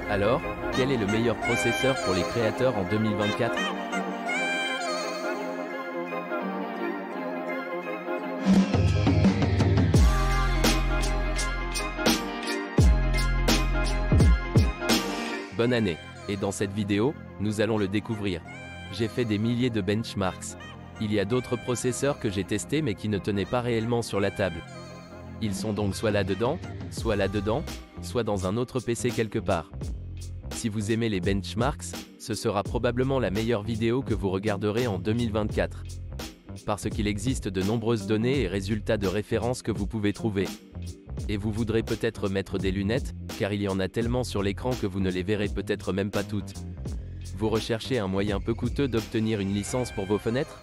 Alors, quel est le meilleur processeur pour les créateurs en 2024? Bonne année! Et dans cette vidéo, nous allons le découvrir. J'ai fait des milliers de benchmarks. Il y a d'autres processeurs que j'ai testés mais qui ne tenaient pas réellement sur la table. Ils sont donc soit là-dedans, soit dans un autre PC quelque part. Si vous aimez les benchmarks, ce sera probablement la meilleure vidéo que vous regarderez en 2024. Parce qu'il existe de nombreuses données et résultats de référence que vous pouvez trouver. Et vous voudrez peut-être mettre des lunettes, car il y en a tellement sur l'écran que vous ne les verrez peut-être même pas toutes. Vous recherchez un moyen peu coûteux d'obtenir une licence pour vos fenêtres?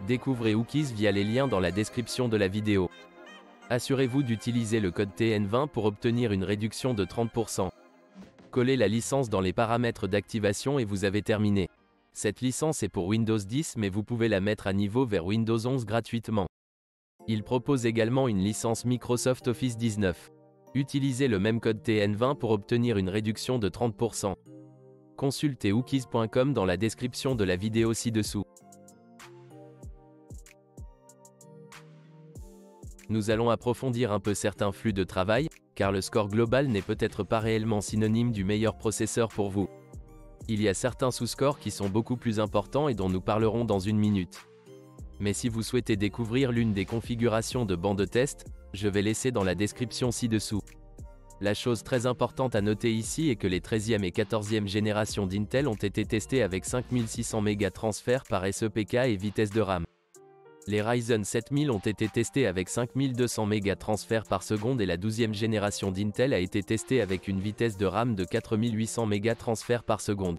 Découvrez Wookies via les liens dans la description de la vidéo. Assurez-vous d'utiliser le code TN20 pour obtenir une réduction de 30%. Collez la licence dans les paramètres d'activation et vous avez terminé. Cette licence est pour Windows 10 mais vous pouvez la mettre à niveau vers Windows 11 gratuitement. Il propose également une licence Microsoft Office 19. Utilisez le même code TN20 pour obtenir une réduction de 30%. Consultez wookies.com dans la description de la vidéo ci-dessous. Nous allons approfondir un peu certains flux de travail, car le score global n'est peut-être pas réellement synonyme du meilleur processeur pour vous. Il y a certains sous-scores qui sont beaucoup plus importants et dont nous parlerons dans une minute. Mais si vous souhaitez découvrir l'une des configurations de banc de test, je vais laisser dans la description ci-dessous. La chose très importante à noter ici est que les 13e et 14e générations d'Intel ont été testées avec 5600 mégas transfert par SEPK et vitesse de RAM. Les Ryzen 7000 ont été testés avec 5200 mégas transfert par seconde et la 12e génération d'Intel a été testée avec une vitesse de RAM de 4800 mégas transfert par seconde.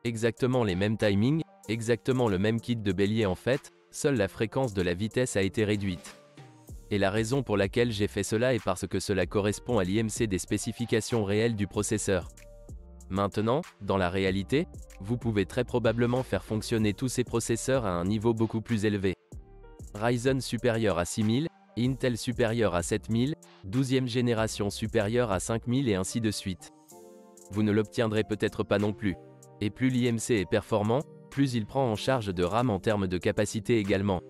Exactement les mêmes timings, exactement le même kit de bélier en fait, seule la fréquence de la vitesse a été réduite. Et la raison pour laquelle j'ai fait cela est parce que cela correspond à l'IMC des spécifications réelles du processeur. Maintenant, dans la réalité, vous pouvez très probablement faire fonctionner tous ces processeurs à un niveau beaucoup plus élevé. Ryzen supérieur à 6000, Intel supérieur à 7000, 12e génération supérieure à 5000 et ainsi de suite. Vous ne l'obtiendrez peut-être pas non plus. Et plus l'IMC est performant, plus il prend en charge de RAM en termes de capacité également.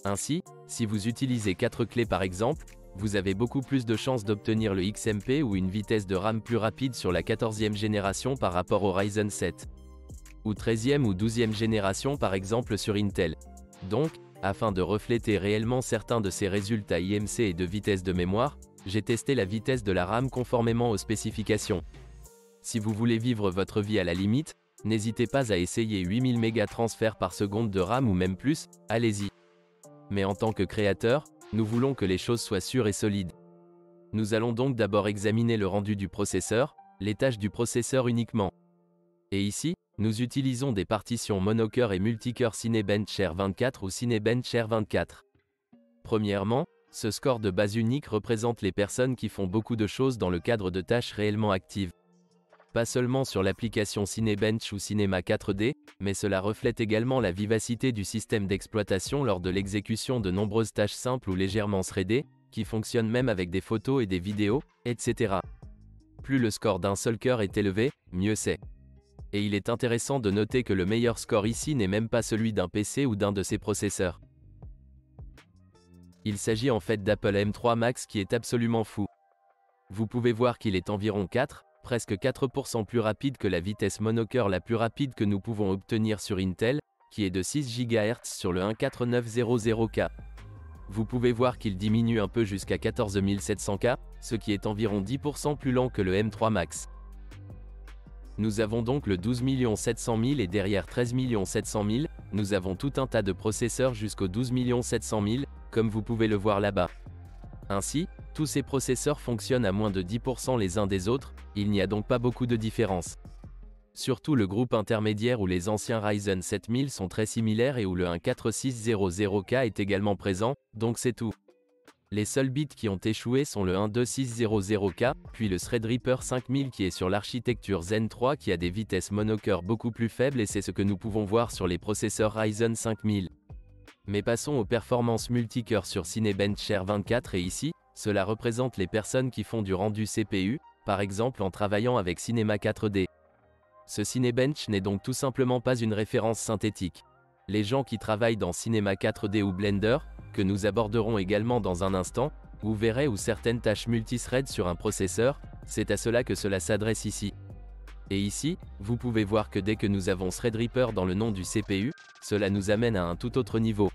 Ainsi, si vous utilisez 4 clés par exemple, vous avez beaucoup plus de chances d'obtenir le XMP ou une vitesse de RAM plus rapide sur la 14e génération par rapport au Ryzen 7. Ou 13e ou 12e génération par exemple sur Intel. Donc, afin de refléter réellement certains de ces résultats IMC et de vitesse de mémoire, j'ai testé la vitesse de la RAM conformément aux spécifications. Si vous voulez vivre votre vie à la limite, n'hésitez pas à essayer 8000 mégas transfert par seconde de RAM ou même plus, allez-y. Mais en tant que créateur, nous voulons que les choses soient sûres et solides. Nous allons donc d'abord examiner le rendu du processeur, les tâches du processeur uniquement. Et ici, nous utilisons des partitions monocœur et multicœur Cinebench R24 ou Cinebench R24. Premièrement, ce score de base unique représente les personnes qui font beaucoup de choses dans le cadre de tâches réellement actives. Pas seulement sur l'application Cinebench ou Cinema 4D, mais cela reflète également la vivacité du système d'exploitation lors de l'exécution de nombreuses tâches simples ou légèrement threadées, qui fonctionnent même avec des photos et des vidéos, etc. Plus le score d'un seul cœur est élevé, mieux c'est. Et il est intéressant de noter que le meilleur score ici n'est même pas celui d'un PC ou d'un de ses processeurs. Il s'agit en fait d'Apple M3 Max qui est absolument fou. Vous pouvez voir qu'il est environ presque 4% plus rapide que la vitesse monocœur la plus rapide que nous pouvons obtenir sur Intel, qui est de 6 GHz sur le 14900K. Vous pouvez voir qu'il diminue un peu jusqu'à 14700K, ce qui est environ 10% plus lent que le M3 Max. Nous avons donc le 12 700 000 et derrière 13 700 000, nous avons tout un tas de processeurs jusqu'au 12 700 000, comme vous pouvez le voir là-bas. Ainsi, tous ces processeurs fonctionnent à moins de 10% les uns des autres, il n'y a donc pas beaucoup de différence. Surtout le groupe intermédiaire où les anciens Ryzen 7000 sont très similaires et où le 14600K est également présent, donc c'est tout. Les seuls bits qui ont échoué sont le 12600K, puis le Threadripper 5000 qui est sur l'architecture Zen 3 qui a des vitesses monocœur beaucoup plus faibles et c'est ce que nous pouvons voir sur les processeurs Ryzen 5000. Mais passons aux performances multicœur sur Cinebench R24 et ici, cela représente les personnes qui font du rendu CPU, par exemple en travaillant avec Cinema 4D. Ce Cinebench n'est donc tout simplement pas une référence synthétique. Les gens qui travaillent dans Cinema 4D ou Blender, que nous aborderons également dans un instant, ou verraient ou certaines tâches multithread sur un processeur, c'est à cela que cela s'adresse ici. Et ici, vous pouvez voir que dès que nous avons Threadripper dans le nom du CPU, cela nous amène à un tout autre niveau.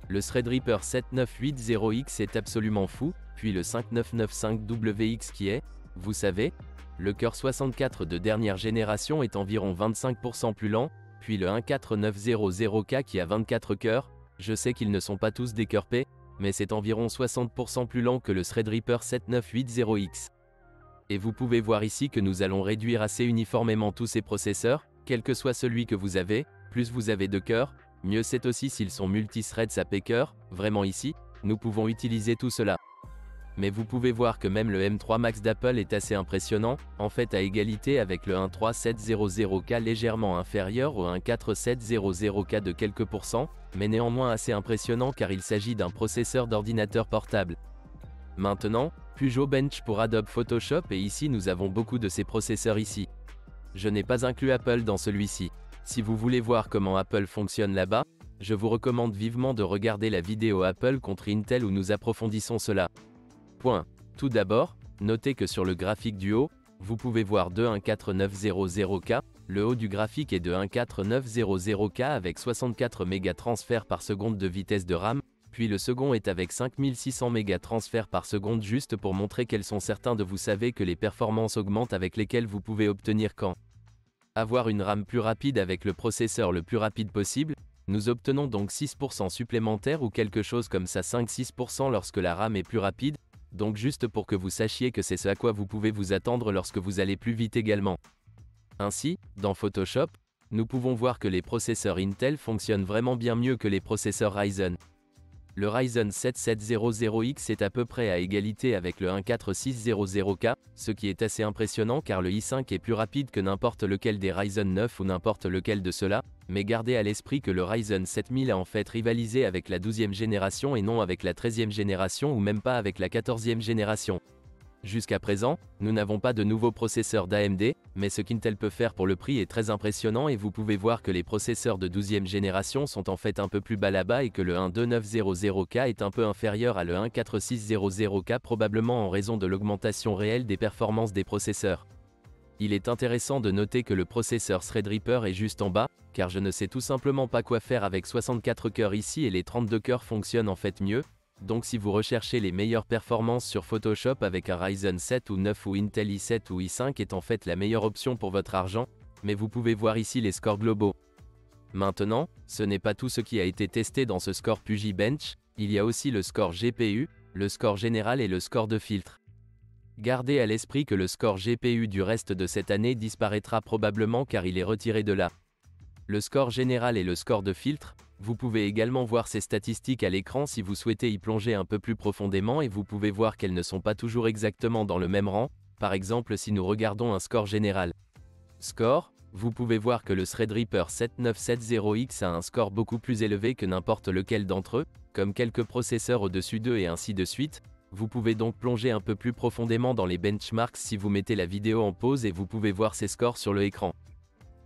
Le Threadripper 7980X est absolument fou, puis le 5995WX qui est, vous savez, le cœur 64 de dernière génération est environ 25% plus lent, puis le 14900K qui a 24 cœurs, je sais qu'ils ne sont pas tous des cœurs P, mais c'est environ 60% plus lent que le Threadripper 7980X. Et vous pouvez voir ici que nous allons réduire assez uniformément tous ces processeurs, quel que soit celui que vous avez, plus vous avez de cœurs, mieux c'est aussi s'ils sont multithreads AP cœur, vraiment ici, nous pouvons utiliser tout cela. Mais vous pouvez voir que même le M3 Max d'Apple est assez impressionnant, en fait à égalité avec le 13700K légèrement inférieur au 14700K de quelques pourcents, mais néanmoins assez impressionnant car il s'agit d'un processeur d'ordinateur portable. Maintenant, Peugeot Bench pour Adobe Photoshop et ici nous avons beaucoup de ces processeurs ici. Je n'ai pas inclus Apple dans celui-ci. Si vous voulez voir comment Apple fonctionne là-bas, je vous recommande vivement de regarder la vidéo Apple contre Intel où nous approfondissons cela. Tout d'abord, notez que sur le graphique du haut, vous pouvez voir 14900K, le haut du graphique est de 14900K avec 64 mégas transferts par seconde de vitesse de RAM, puis le second est avec 5600 mégas transferts par seconde juste pour montrer quels sont certains de vous savez que les performances augmentent avec lesquelles vous pouvez obtenir quand avoir une RAM plus rapide avec le processeur le plus rapide possible, nous obtenons donc 6% supplémentaires ou quelque chose comme ça 5-6% lorsque la RAM est plus rapide, donc juste pour que vous sachiez que c'est ce à quoi vous pouvez vous attendre lorsque vous allez plus vite également. Ainsi, dans Photoshop, nous pouvons voir que les processeurs Intel fonctionnent vraiment bien mieux que les processeurs Ryzen. Le Ryzen 7 7700X est à peu près à égalité avec le 14600K, ce qui est assez impressionnant car le i5 est plus rapide que n'importe lequel des Ryzen 9 ou n'importe lequel de ceux-là, mais gardez à l'esprit que le Ryzen 7000 a en fait rivalisé avec la 12e génération et non avec la 13e génération ou même pas avec la 14e génération. Jusqu'à présent, nous n'avons pas de nouveaux processeurs d'AMD, mais ce qu'Intel peut faire pour le prix est très impressionnant et vous pouvez voir que les processeurs de 12e génération sont en fait un peu plus bas là-bas et que le 12900K est un peu inférieur à le 14600K probablement en raison de l'augmentation réelle des performances des processeurs. Il est intéressant de noter que le processeur Threadripper est juste en bas, car je ne sais tout simplement pas quoi faire avec 64 cœurs ici et les 32 cœurs fonctionnent en fait mieux. Donc si vous recherchez les meilleures performances sur Photoshop avec un Ryzen 7 ou 9 ou Intel i7 ou i5 est en fait la meilleure option pour votre argent, mais vous pouvez voir ici les scores globaux. Maintenant, ce n'est pas tout ce qui a été testé dans ce score Peugeot Bench, il y a aussi le score GPU, le score général et le score de filtre. Gardez à l'esprit que le score GPU du reste de cette année disparaîtra probablement car il est retiré de là. Le score général et le score de filtre, vous pouvez également voir ces statistiques à l'écran si vous souhaitez y plonger un peu plus profondément et vous pouvez voir qu'elles ne sont pas toujours exactement dans le même rang, par exemple si nous regardons un score général. Score, vous pouvez voir que le Threadripper 7970X a un score beaucoup plus élevé que n'importe lequel d'entre eux, comme quelques processeurs au-dessus d'eux et ainsi de suite. Vous pouvez donc plonger un peu plus profondément dans les benchmarks si vous mettez la vidéo en pause et vous pouvez voir ces scores sur le écran.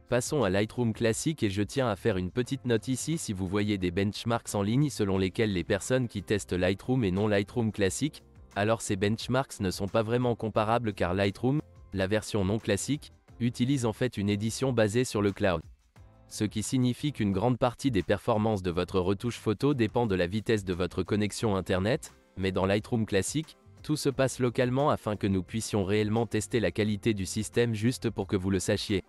Passons à Lightroom classique et je tiens à faire une petite note ici si vous voyez des benchmarks en ligne selon lesquels les personnes qui testent Lightroom et non Lightroom classique, alors ces benchmarks ne sont pas vraiment comparables car Lightroom, la version non classique, utilise en fait une édition basée sur le cloud. Ce qui signifie qu'une grande partie des performances de votre retouche photo dépend de la vitesse de votre connexion internet, mais dans Lightroom classique, tout se passe localement afin que nous puissions réellement tester la qualité du système juste pour que vous le sachiez.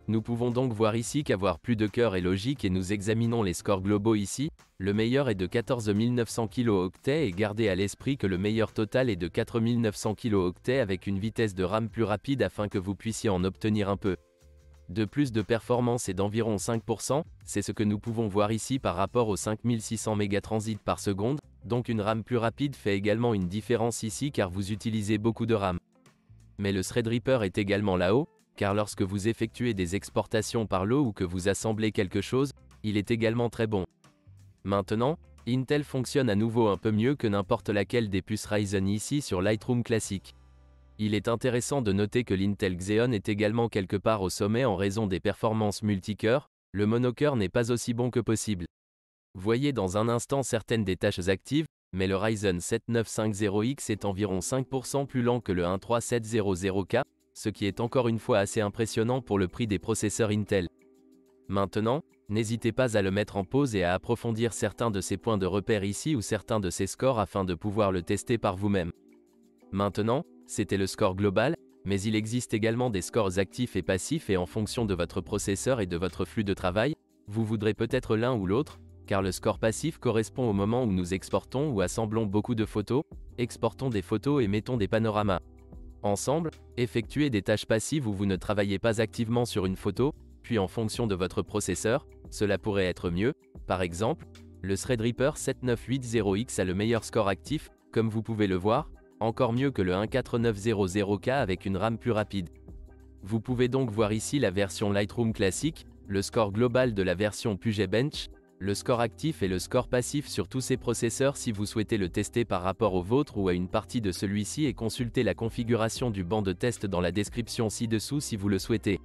Nous pouvons donc voir ici qu'avoir plus de cœurs est logique et nous examinons les scores globaux ici, le meilleur est de 14900 kilo-octets et gardez à l'esprit que le meilleur total est de 4900 kilo-octets avec une vitesse de RAM plus rapide afin que vous puissiez en obtenir un peu de plus de performance et d'environ 5%, c'est ce que nous pouvons voir ici par rapport aux 5600 mégatransits par seconde, donc une RAM plus rapide fait également une différence ici car vous utilisez beaucoup de RAM. Mais le Threadripper est également là-haut, car lorsque vous effectuez des exportations par l'eau ou que vous assemblez quelque chose, il est également très bon. Maintenant, Intel fonctionne à nouveau un peu mieux que n'importe laquelle des puces Ryzen ici sur Lightroom classique. Il est intéressant de noter que l'Intel Xeon est également quelque part au sommet en raison des performances multicœurs, le monocœur n'est pas aussi bon que possible. Voyez dans un instant certaines des tâches actives, mais le Ryzen 7 950X est environ 5% plus lent que le 13700K, ce qui est encore une fois assez impressionnant pour le prix des processeurs Intel. Maintenant, n'hésitez pas à le mettre en pause et à approfondir certains de ces points de repère ici ou certains de ces scores afin de pouvoir le tester par vous-même. Maintenant, c'était le score global, mais il existe également des scores actifs et passifs et en fonction de votre processeur et de votre flux de travail, vous voudrez peut-être l'un ou l'autre, car le score passif correspond au moment où nous exportons ou assemblons beaucoup de photos, exportons des photos et mettons des panoramas. Ensemble, effectuez des tâches passives où vous ne travaillez pas activement sur une photo, puis en fonction de votre processeur, cela pourrait être mieux. Par exemple, le Threadripper 7980X a le meilleur score actif, comme vous pouvez le voir, encore mieux que le 14900K avec une RAM plus rapide. Vous pouvez donc voir ici la version Lightroom classique, le score global de la version Puget Bench, le score actif et le score passif sur tous ces processeurs si vous souhaitez le tester par rapport au vôtre ou à une partie de celui-ci et consultez la configuration du banc de test dans la description ci-dessous si vous le souhaitez.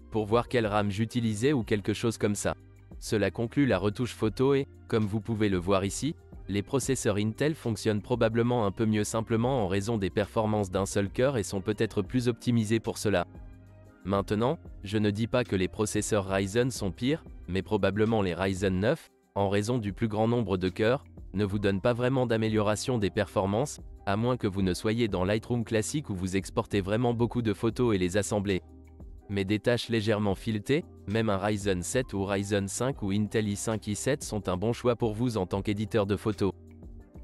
Pour voir quelle RAM j'utilisais ou quelque chose comme ça. Cela conclut la retouche photo et, comme vous pouvez le voir ici, les processeurs Intel fonctionnent probablement un peu mieux simplement en raison des performances d'un seul cœur et sont peut-être plus optimisés pour cela. Maintenant, je ne dis pas que les processeurs Ryzen sont pires, mais probablement les Ryzen 9, en raison du plus grand nombre de cœurs, ne vous donnent pas vraiment d'amélioration des performances, à moins que vous ne soyez dans Lightroom classique où vous exportez vraiment beaucoup de photos et les assemblez. Mais des tâches légèrement filetées, même un Ryzen 7 ou Ryzen 5 ou Intel i5 i7 sont un bon choix pour vous en tant qu'éditeur de photos.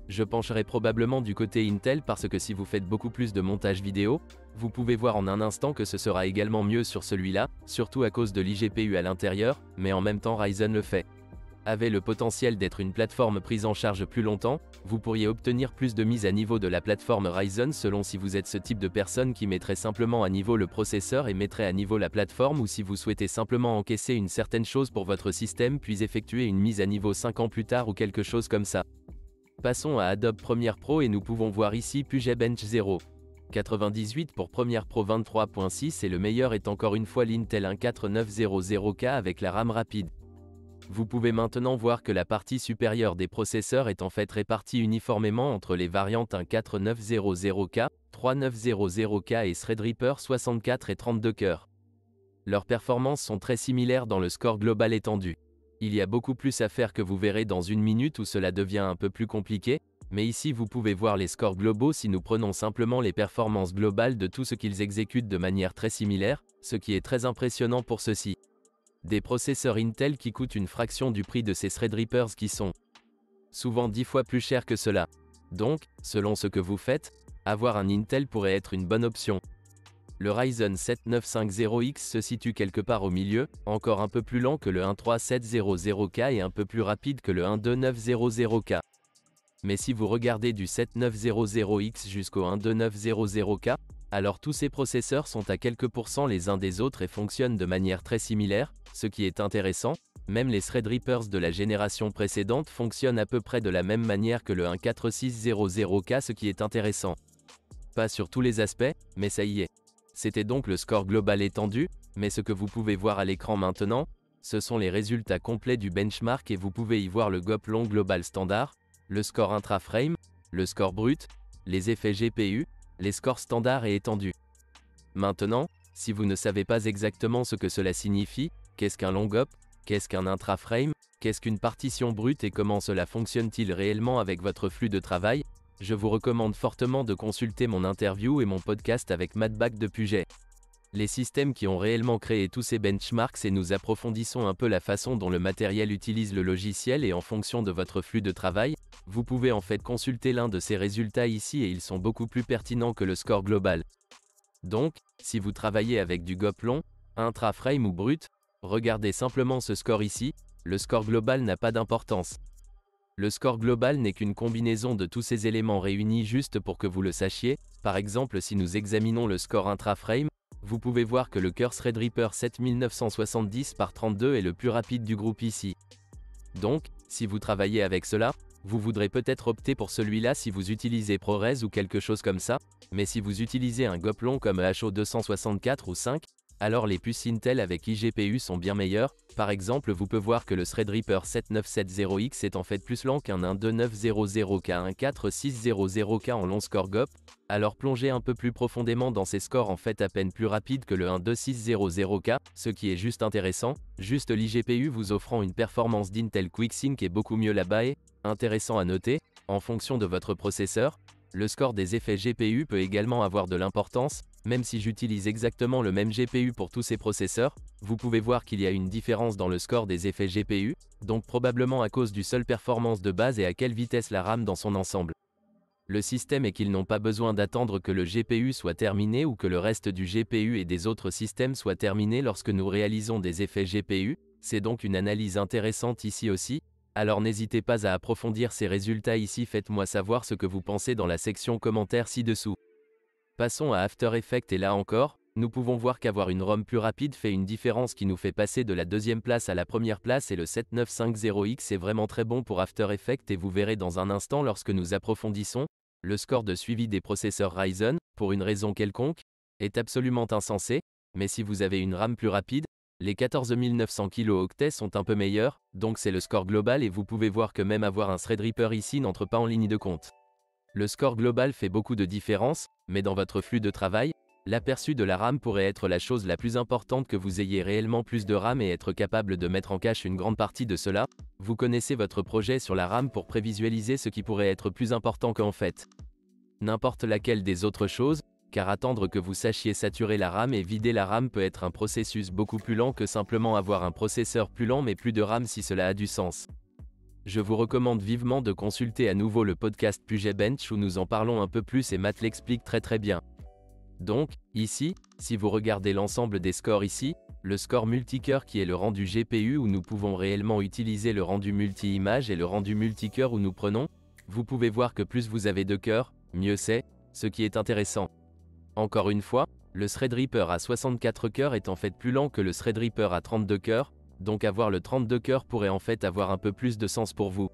Je pencherai probablement du côté Intel parce que si vous faites beaucoup plus de montage vidéo, vous pouvez voir en un instant que ce sera également mieux sur celui-là, surtout à cause de l'IGPU à l'intérieur, mais en même temps Ryzen le fait. Avait le potentiel d'être une plateforme prise en charge plus longtemps, vous pourriez obtenir plus de mise à niveau de la plateforme Ryzen selon si vous êtes ce type de personne qui mettrait simplement à niveau le processeur et mettrait à niveau la plateforme ou si vous souhaitez simplement encaisser une certaine chose pour votre système puis effectuer une mise à niveau 5 ans plus tard ou quelque chose comme ça. Passons à Adobe Premiere Pro et nous pouvons voir ici Puget Bench 0. 98 pour Premiere Pro 23.6 et le meilleur est encore une fois l'Intel 14900K avec la RAM rapide. Vous pouvez maintenant voir que la partie supérieure des processeurs est en fait répartie uniformément entre les variantes 14900K, 3900K et Threadripper 64 et 32 cœurs. Leurs performances sont très similaires dans le score global étendu. Il y a beaucoup plus à faire que vous verrez dans une minute où cela devient un peu plus compliqué, mais ici vous pouvez voir les scores globaux si nous prenons simplement les performances globales de tout ce qu'ils exécutent de manière très similaire, ce qui est très impressionnant pour ceci. Des processeurs Intel qui coûtent une fraction du prix de ces Threadrippers qui sont souvent 10 fois plus chers que cela. Donc, selon ce que vous faites, avoir un Intel pourrait être une bonne option. Le Ryzen 7 950X se situe quelque part au milieu, encore un peu plus lent que le 13700K et un peu plus rapide que le 12900K. Mais si vous regardez du 7900X jusqu'au 12900K, alors tous ces processeurs sont à quelques pourcents les uns des autres et fonctionnent de manière très similaire, ce qui est intéressant. Même les Threadrippers de la génération précédente fonctionnent à peu près de la même manière que le 14600K, ce qui est intéressant. Pas sur tous les aspects, mais ça y est. C'était donc le score global étendu, mais ce que vous pouvez voir à l'écran maintenant, ce sont les résultats complets du benchmark et vous pouvez y voir le GOP-long global standard, le score intra-frame, le score brut, les effets GPU, les scores standards et étendus. Maintenant, si vous ne savez pas exactement ce que cela signifie, qu'est-ce qu'un long GOP, qu'est-ce qu'un intra-frame, qu'est-ce qu'une partition brute et comment cela fonctionne-t-il réellement avec votre flux de travail, je vous recommande fortement de consulter mon interview et mon podcast avec Matt Back de Puget. Les systèmes qui ont réellement créé tous ces benchmarks et nous approfondissons un peu la façon dont le matériel utilise le logiciel et en fonction de votre flux de travail, vous pouvez en fait consulter l'un de ces résultats ici et ils sont beaucoup plus pertinents que le score global. Donc, si vous travaillez avec du GOP long, intra-frame ou brut, regardez simplement ce score ici, le score global n'a pas d'importance. Le score global n'est qu'une combinaison de tous ces éléments réunis juste pour que vous le sachiez. Par exemple, si nous examinons le score intra-frame, vous pouvez voir que le cœur Threadripper 7970 par 32 est le plus rapide du groupe ici. Donc, si vous travaillez avec cela, vous voudrez peut-être opter pour celui-là si vous utilisez ProRes ou quelque chose comme ça, mais si vous utilisez un Goplon comme HO264 ou 5, alors les puces Intel avec iGPU sont bien meilleures. Par exemple, vous pouvez voir que le Threadripper 7970X est en fait plus lent qu'un 12900K, un 4600K en long score GOP. Alors plongez un peu plus profondément dans ces scores en fait à peine plus rapides que le 12600K, ce qui est juste intéressant, juste l'iGPU vous offrant une performance d'Intel QuickSync est beaucoup mieux là-bas et, intéressant à noter, en fonction de votre processeur, le score des effets GPU peut également avoir de l'importance, même si j'utilise exactement le même GPU pour tous ces processeurs, vous pouvez voir qu'il y a une différence dans le score des effets GPU, donc probablement à cause du seul performance de base et à quelle vitesse la RAM dans son ensemble. Le système est qu'ils n'ont pas besoin d'attendre que le GPU soit terminé ou que le reste du GPU et des autres systèmes soient terminés lorsque nous réalisons des effets GPU, c'est donc une analyse intéressante ici aussi. Alors n'hésitez pas à approfondir ces résultats ici, faites-moi savoir ce que vous pensez dans la section commentaires ci-dessous. Passons à After Effects et là encore, nous pouvons voir qu'avoir une ROM plus rapide fait une différence qui nous fait passer de la deuxième place à la première place et le 7950X est vraiment très bon pour After Effects et vous verrez dans un instant lorsque nous approfondissons, le score de suivi des processeurs Ryzen, pour une raison quelconque, est absolument insensé, mais si vous avez une RAM plus rapide, les 14900 kilo-octets sont un peu meilleurs, donc c'est le score global et vous pouvez voir que même avoir un Threadripper ici n'entre pas en ligne de compte. Le score global fait beaucoup de différence, mais dans votre flux de travail, l'aperçu de la RAM pourrait être la chose la plus importante que vous ayez réellement plus de RAM et être capable de mettre en cache une grande partie de cela. Vous connaissez votre projet sur la RAM pour prévisualiser ce qui pourrait être plus important qu'en fait n'importe laquelle des autres choses, car attendre que vous sachiez saturer la RAM et vider la RAM peut être un processus beaucoup plus lent que simplement avoir un processeur plus lent mais plus de RAM si cela a du sens. Je vous recommande vivement de consulter à nouveau le podcast Puget Bench où nous en parlons un peu plus et Matt l'explique très bien. Donc, ici, si vous regardez l'ensemble des scores ici, le score multicœur qui est le rendu GPU où nous pouvons réellement utiliser le rendu multi-image et le rendu multicœur où nous prenons, vous pouvez voir que plus vous avez de cœurs, mieux c'est, ce qui est intéressant. Encore une fois, le Threadripper à 64 cœurs est en fait plus lent que le Threadripper à 32 cœurs, donc avoir le 32 cœurs pourrait en fait avoir un peu plus de sens pour vous.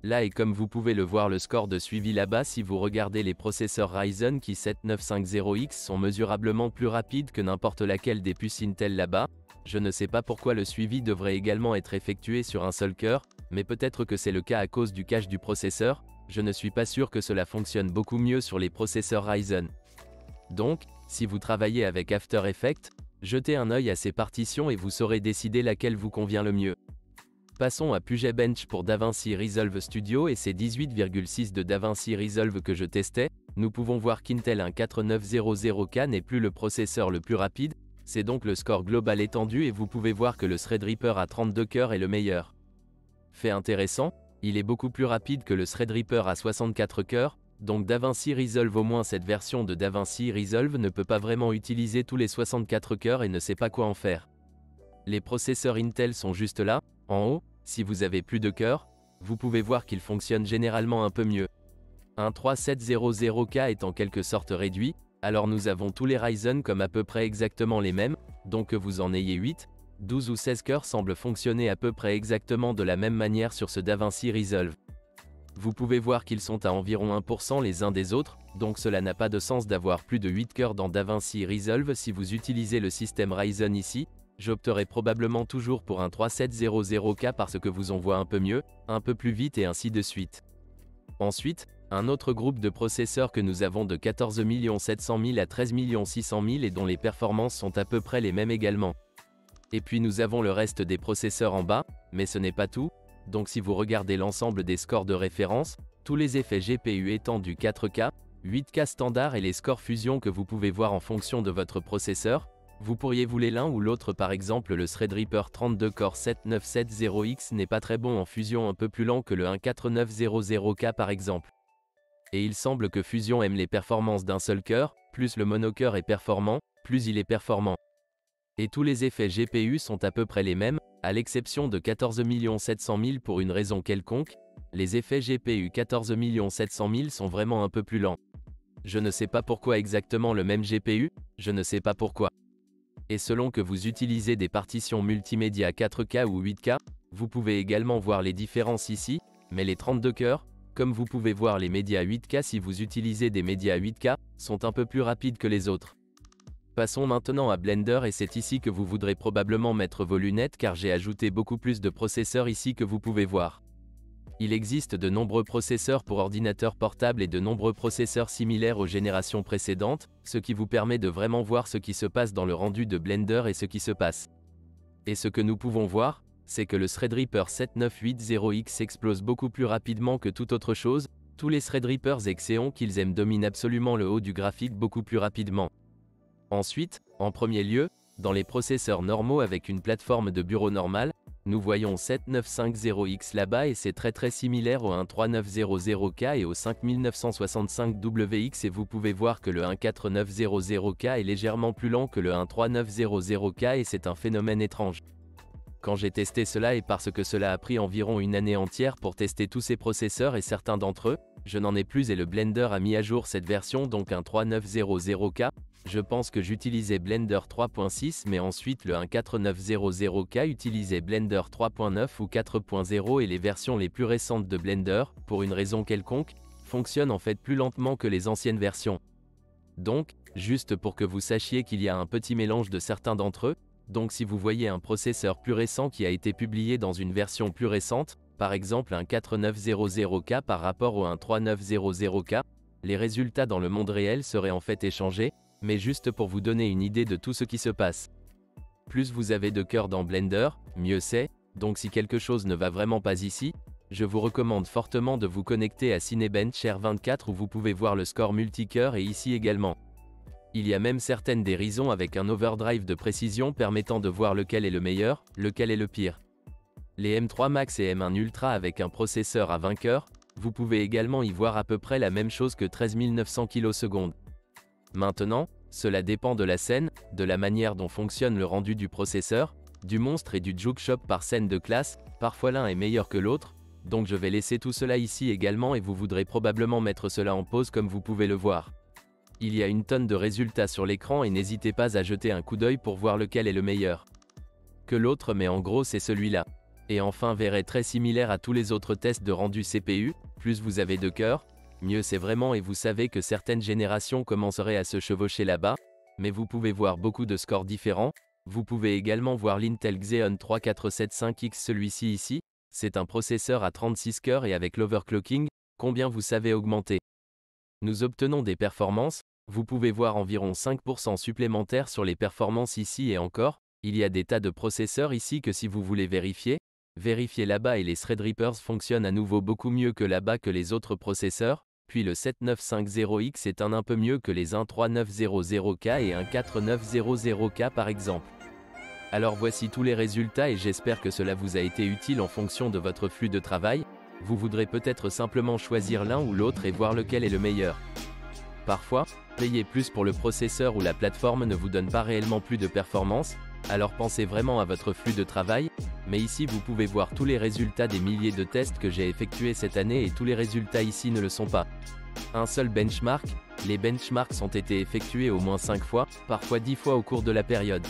Là et comme vous pouvez le voir le score de suivi là-bas si vous regardez les processeurs Ryzen qui 7950X sont mesurablement plus rapides que n'importe laquelle des puces Intel là-bas, je ne sais pas pourquoi le suivi devrait également être effectué sur un seul cœur, mais peut-être que c'est le cas à cause du cache du processeur, je ne suis pas sûr que cela fonctionne beaucoup mieux sur les processeurs Ryzen. Donc, si vous travaillez avec After Effects, jetez un œil à ces partitions et vous saurez décider laquelle vous convient le mieux. Passons à Puget Bench pour DaVinci Resolve Studio et ces 18,6 de DaVinci Resolve que je testais, nous pouvons voir qu'Intel 14900K n'est plus le processeur le plus rapide, c'est donc le score global étendu et vous pouvez voir que le Threadripper à 32 cœurs est le meilleur. Fait intéressant, il est beaucoup plus rapide que le Threadripper à 64 cœurs, donc DaVinci Resolve au moins cette version de DaVinci Resolve ne peut pas vraiment utiliser tous les 64 cœurs et ne sait pas quoi en faire. Les processeurs Intel sont juste là, en haut, si vous avez plus de cœurs, vous pouvez voir qu'ils fonctionnent généralement un peu mieux. Un 3700K est en quelque sorte réduit, alors nous avons tous les Ryzen comme à peu près exactement les mêmes, donc que vous en ayez 8, 12 ou 16 cœurs semblent fonctionner à peu près exactement de la même manière sur ce DaVinci Resolve. Vous pouvez voir qu'ils sont à environ 1% les uns des autres, donc cela n'a pas de sens d'avoir plus de 8 cœurs dans DaVinci Resolve si vous utilisez le système Ryzen ici. J'opterai probablement toujours pour un 3700K parce que vous en voit un peu mieux, un peu plus vite et ainsi de suite. Ensuite, un autre groupe de processeurs que nous avons de 14 700 000 à 13 600 000 et dont les performances sont à peu près les mêmes également. Et puis nous avons le reste des processeurs en bas, mais ce n'est pas tout, donc si vous regardez l'ensemble des scores de référence, tous les effets GPU étant du 4K, 8K standard et les scores fusion que vous pouvez voir en fonction de votre processeur, vous pourriez vouler l'un ou l'autre par exemple le Threadripper 32 Core 7970X n'est pas très bon en fusion un peu plus lent que le 14900K par exemple. Et il semble que Fusion aime les performances d'un seul cœur, plus le monocœur est performant, plus il est performant. Et tous les effets GPU sont à peu près les mêmes, à l'exception de 14 700 000 pour une raison quelconque, les effets GPU 14 700 000 sont vraiment un peu plus lents. Je ne sais pas pourquoi exactement le même GPU, je ne sais pas pourquoi. Et selon que vous utilisez des partitions multimédia 4K ou 8K, Vous pouvez également voir les différences ici, mais les 32 cœurs, comme vous pouvez voir les médias 8K si vous utilisez des médias 8K, sont un peu plus rapides que les autres. Passons maintenant à Blender et c'est ici que vous voudrez probablement mettre vos lunettes car j'ai ajouté beaucoup plus de processeurs ici que vous pouvez voir. Il existe de nombreux processeurs pour ordinateurs portables et de nombreux processeurs similaires aux générations précédentes, ce qui vous permet de vraiment voir ce qui se passe dans le rendu de Blender et ce qui se passe. Et ce que nous pouvons voir, c'est que le Threadripper 7980X explose beaucoup plus rapidement que toute autre chose. Tous les Threadrippers et Xeon qu'ils aiment dominent absolument le haut du graphique beaucoup plus rapidement. Ensuite, en premier lieu, dans les processeurs normaux avec une plateforme de bureau normale, nous voyons 7950X là-bas et c'est très similaire au 13900K et au 5965WX et vous pouvez voir que le 14900K est légèrement plus lent que le 13900K et c'est un phénomène étrange. Quand j'ai testé cela et parce que cela a pris environ une année entière pour tester tous ces processeurs et certains d'entre eux, je n'en ai plus et le Blender a mis à jour cette version donc un 3900K. Je pense que j'utilisais Blender 3.6 mais ensuite le 14900K utilisait Blender 3.9 ou 4.0 et les versions les plus récentes de Blender, pour une raison quelconque, fonctionnent en fait plus lentement que les anciennes versions. Donc, juste pour que vous sachiez qu'il y a un petit mélange de certains d'entre eux, donc si vous voyez un processeur plus récent qui a été publié dans une version plus récente, par exemple un 4900K par rapport au 13900K, les résultats dans le monde réel seraient en fait échangés, mais juste pour vous donner une idée de tout ce qui se passe. Plus vous avez de cœurs dans Blender, mieux c'est, donc si quelque chose ne va vraiment pas ici, je vous recommande fortement de vous connecter à Cinebench R24 où vous pouvez voir le score multicœur et ici également. Il y a même certaines dérisons avec un overdrive de précision permettant de voir lequel est le meilleur, lequel est le pire. Les M3 Max et M1 Ultra avec un processeur à 20 cœurs, vous pouvez également y voir à peu près la même chose que 13900 kS. Maintenant, cela dépend de la scène, de la manière dont fonctionne le rendu du processeur, du monstre et du jukeshop par scène de classe, parfois l'un est meilleur que l'autre, donc je vais laisser tout cela ici également et vous voudrez probablement mettre cela en pause comme vous pouvez le voir. Il y a une tonne de résultats sur l'écran et n'hésitez pas à jeter un coup d'œil pour voir lequel est le meilleur que l'autre mais en gros c'est celui-là. Et enfin verrez très similaire à tous les autres tests de rendu CPU, plus vous avez de cœurs, mieux c'est vraiment et vous savez que certaines générations commenceraient à se chevaucher là-bas, mais vous pouvez voir beaucoup de scores différents. Vous pouvez également voir l'Intel Xeon 3475X celui-ci ici, c'est un processeur à 36 cœurs et avec l'overclocking, combien vous savez augmenter. Nous obtenons des performances, vous pouvez voir environ 5% supplémentaires sur les performances ici et encore, il y a des tas de processeurs ici que si vous voulez vérifier, vérifiez là-bas et les Threadrippers fonctionnent à nouveau beaucoup mieux que là-bas que les autres processeurs. Puis le 7950X est un peu mieux que les 13900K et un 4900K par exemple. Alors voici tous les résultats et j'espère que cela vous a été utile en fonction de votre flux de travail. Vous voudrez peut-être simplement choisir l'un ou l'autre et voir lequel est le meilleur. Parfois, payer plus pour le processeur ou la plateforme ne vous donne pas réellement plus de performance, alors pensez vraiment à votre flux de travail, mais ici vous pouvez voir tous les résultats des milliers de tests que j'ai effectués cette année et tous les résultats ici ne le sont pas. Un seul benchmark, les benchmarks ont été effectués au moins 5 fois, parfois 10 fois au cours de la période.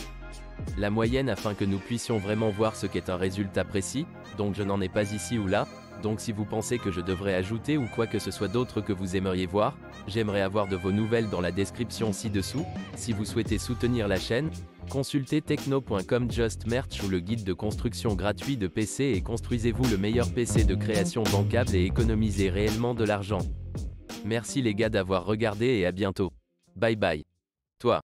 La moyenne afin que nous puissions vraiment voir ce qu'est un résultat précis, donc je n'en ai pas ici ou là, donc si vous pensez que je devrais ajouter ou quoi que ce soit d'autre que vous aimeriez voir, j'aimerais avoir de vos nouvelles dans la description ci-dessous. Si vous souhaitez soutenir la chaîne, consultez techno.com Just Merch ou le guide de construction gratuit de PC et construisez-vous le meilleur PC de création bancable et économisez réellement de l'argent. Merci les gars d'avoir regardé et à bientôt. Bye bye. Toi.